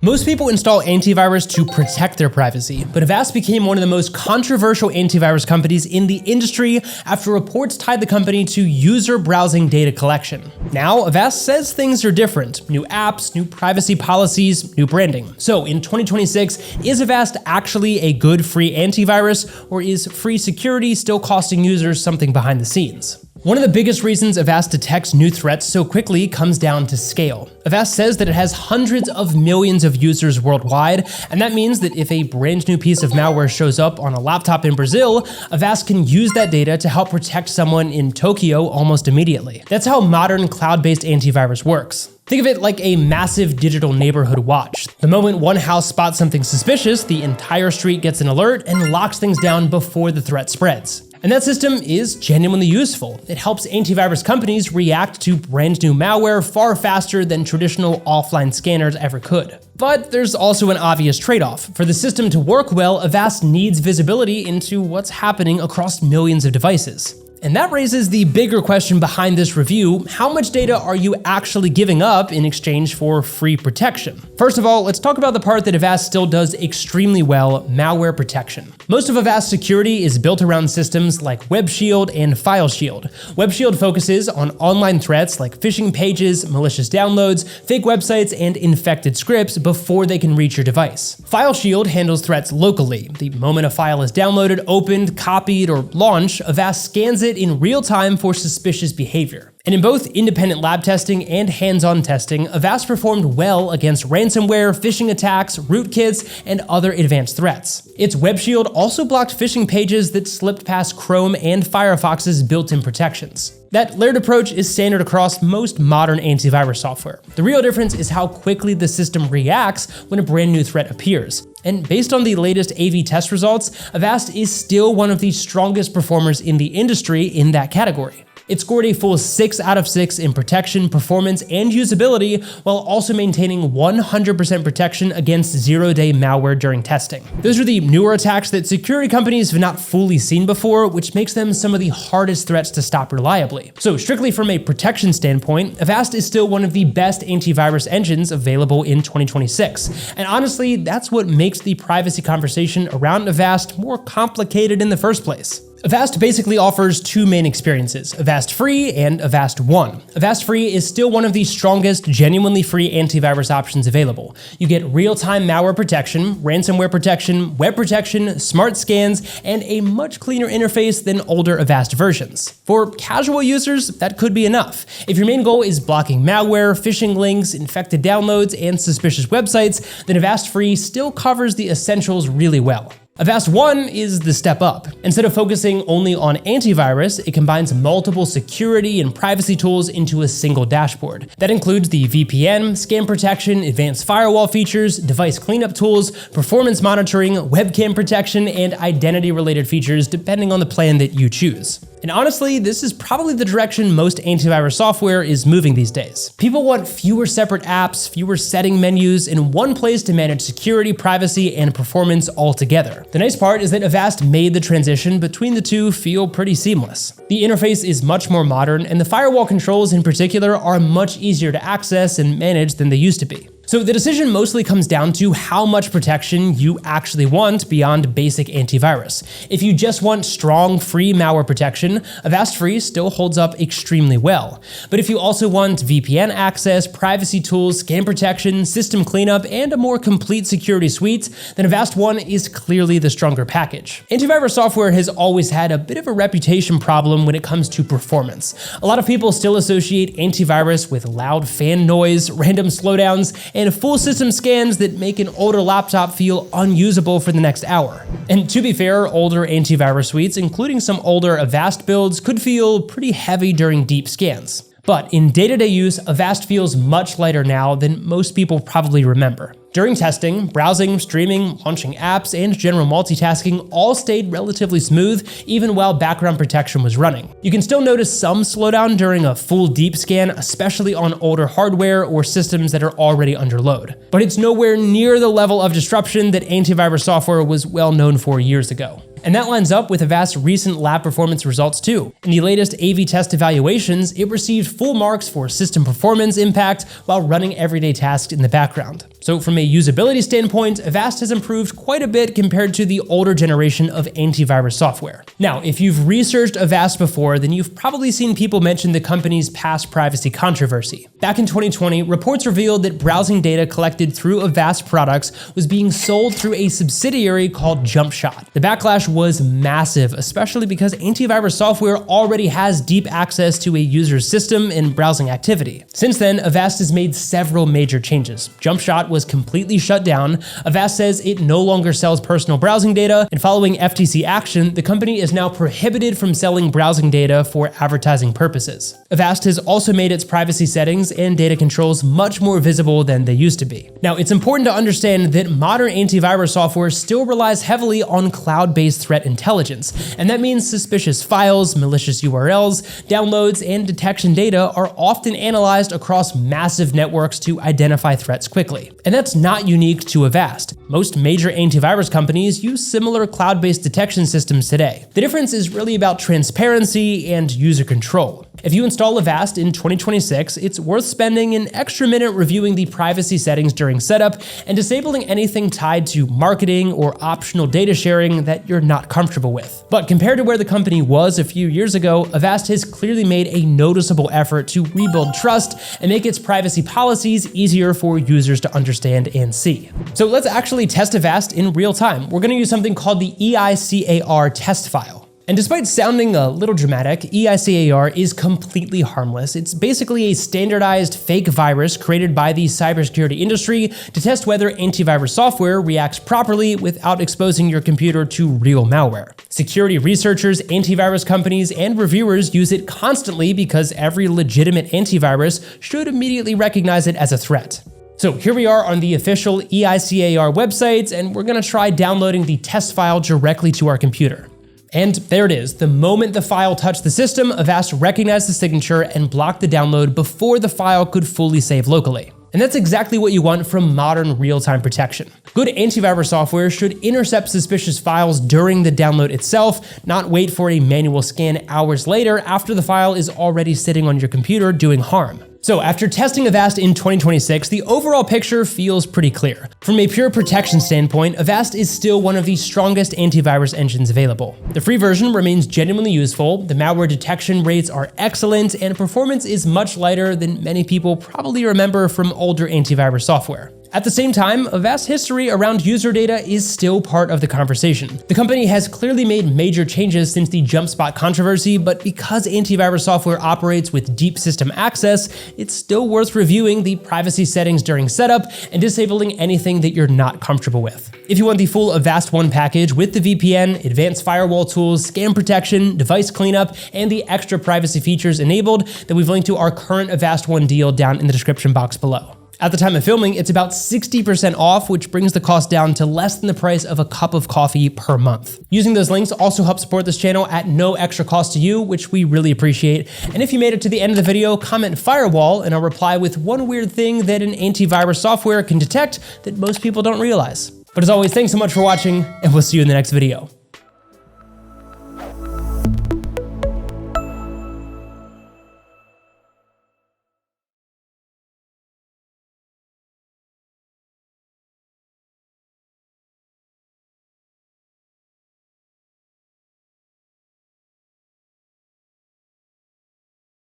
Most people install antivirus to protect their privacy, but Avast became one of the most controversial antivirus companies in the industry after reports tied the company to user browsing data collection. Now, Avast says things are different. New apps, new privacy policies, new branding. So in 2026, is Avast actually a good free antivirus, or is free security still costing users something behind the scenes? One of the biggest reasons Avast detects new threats so quickly comes down to scale. Avast says that it has hundreds of millions of users worldwide, and that means that if a brand new piece of malware shows up on a laptop in Brazil, Avast can use that data to help protect someone in Tokyo almost immediately. That's how modern cloud-based antivirus works. Think of it like a massive digital neighborhood watch. The moment one house spots something suspicious, the entire street gets an alert and locks things down before the threat spreads. And that system is genuinely useful. It helps antivirus companies react to brand new malware far faster than traditional offline scanners ever could. But there's also an obvious trade-off. For the system to work well, Avast needs visibility into what's happening across millions of devices. And that raises the bigger question behind this review: how much data are you actually giving up in exchange for free protection? First of all, let's talk about the part that Avast still does extremely well: malware protection. Most of Avast security is built around systems like Web Shield and File Shield. Web Shield focuses on online threats like phishing pages, malicious downloads, fake websites, and infected scripts before they can reach your device. File Shield handles threats locally. The moment a file is downloaded, opened, copied, or launched, Avast scans it in real time for suspicious behavior. And in both independent lab testing and hands-on testing, Avast performed well against ransomware, phishing attacks, rootkits, and other advanced threats. Its Web Shield also blocked phishing pages that slipped past Chrome and Firefox's built-in protections. That layered approach is standard across most modern antivirus software. The real difference is how quickly the system reacts when a brand new threat appears. And based on the latest AV test results, Avast is still one of the strongest performers in the industry in that category. It scored a full 6 out of 6 in protection, performance, and usability, while also maintaining 100% protection against zero-day malware during testing. Those are the newer attacks that security companies have not fully seen before, which makes them some of the hardest threats to stop reliably. So strictly from a protection standpoint, Avast is still one of the best antivirus engines available in 2026. And honestly, that's what makes the privacy conversation around Avast more complicated in the first place. Avast basically offers two main experiences: Avast Free and Avast One. Avast Free is still one of the strongest, genuinely free antivirus options available. You get real-time malware protection, ransomware protection, web protection, smart scans, and a much cleaner interface than older Avast versions. For casual users, that could be enough. If your main goal is blocking malware, phishing links, infected downloads, and suspicious websites, then Avast Free still covers the essentials really well. Avast One is the step up. Instead of focusing only on antivirus, it combines multiple security and privacy tools into a single dashboard. That includes the VPN, scam protection, advanced firewall features, device cleanup tools, performance monitoring, webcam protection, and identity-related features depending on the plan that you choose. And honestly, this is probably the direction most antivirus software is moving these days. People want fewer separate apps, fewer setting menus, and one place to manage security, privacy, and performance all together. The nice part is that Avast made the transition between the two feel pretty seamless. The interface is much more modern, and the firewall controls in particular are much easier to access and manage than they used to be. So the decision mostly comes down to how much protection you actually want beyond basic antivirus. If you just want strong, free malware protection, Avast Free still holds up extremely well. But if you also want VPN access, privacy tools, scam protection, system cleanup, and a more complete security suite, then Avast One is clearly the stronger package. Antivirus software has always had a bit of a reputation problem when it comes to performance. A lot of people still associate antivirus with loud fan noise, random slowdowns, and full system scans that make an older laptop feel unusable for the next hour. And to be fair, older antivirus suites, including some older Avast builds, could feel pretty heavy during deep scans. But in day-to-day use, Avast feels much lighter now than most people probably remember. During testing, browsing, streaming, launching apps, and general multitasking all stayed relatively smooth, even while background protection was running. You can still notice some slowdown during a full deep scan, especially on older hardware or systems that are already under load. But it's nowhere near the level of disruption that antivirus software was well known for years ago. And that lines up with Avast's recent lab performance results too. In the latest AV test evaluations, it received full marks for system performance impact while running everyday tasks in the background. So from a usability standpoint, Avast has improved quite a bit compared to the older generation of antivirus software. Now, if you've researched Avast before, then you've probably seen people mention the company's past privacy controversy. Back in 2020, reports revealed that browsing data collected through Avast products was being sold through a subsidiary called Jumpshot. The backlash was massive, especially because antivirus software already has deep access to a user's system and browsing activity. Since then, Avast has made several major changes. Jumpshot was completely shut down. Avast says it no longer sells personal browsing data, and following FTC action, the company is now prohibited from selling browsing data for advertising purposes. Avast has also made its privacy settings and data controls much more visible than they used to be. Now, it's important to understand that modern antivirus software still relies heavily on cloud-based threat intelligence, and that means suspicious files, malicious URLs, downloads, and detection data are often analyzed across massive networks to identify threats quickly. And that's not unique to Avast. Most major antivirus companies use similar cloud-based detection systems today. The difference is really about transparency and user control. If you install Avast in 2026, it's worth spending an extra minute reviewing the privacy settings during setup and disabling anything tied to marketing or optional data sharing that you're not comfortable with. But compared to where the company was a few years ago, Avast has clearly made a noticeable effort to rebuild trust and make its privacy policies easier for users to understand and see. So let's actually test Avast in real time. We're going to use something called the EICAR test file. And despite sounding a little dramatic, EICAR is completely harmless. It's basically a standardized fake virus created by the cybersecurity industry to test whether antivirus software reacts properly without exposing your computer to real malware. Security researchers, antivirus companies, and reviewers use it constantly because every legitimate antivirus should immediately recognize it as a threat. So here we are on the official EICAR website, and we're going to try downloading the test file directly to our computer. And there it is. The moment the file touched the system, Avast recognized the signature and blocked the download before the file could fully save locally. And that's exactly what you want from modern real-time protection. Good antivirus software should intercept suspicious files during the download itself, not wait for a manual scan hours later after the file is already sitting on your computer doing harm. So after testing Avast in 2026, the overall picture feels pretty clear. From a pure protection standpoint, Avast is still one of the strongest antivirus engines available. The free version remains genuinely useful, the malware detection rates are excellent, and performance is much lighter than many people probably remember from older antivirus software. At the same time, Avast's history around user data is still part of the conversation. The company has clearly made major changes since the Jumpshot controversy, but because antivirus software operates with deep system access, it's still worth reviewing the privacy settings during setup and disabling anything that you're not comfortable with. If you want the full Avast One package with the VPN, advanced firewall tools, scam protection, device cleanup, and the extra privacy features enabled, then we've linked to our current Avast One deal down in the description box below. At the time of filming, it's about 60% off, which brings the cost down to less than the price of a cup of coffee per month. Using those links also helps support this channel at no extra cost to you, which we really appreciate. And if you made it to the end of the video, comment firewall and I'll reply with one weird thing that an antivirus software can detect that most people don't realize. But as always, thanks so much for watching, and we'll see you in the next video.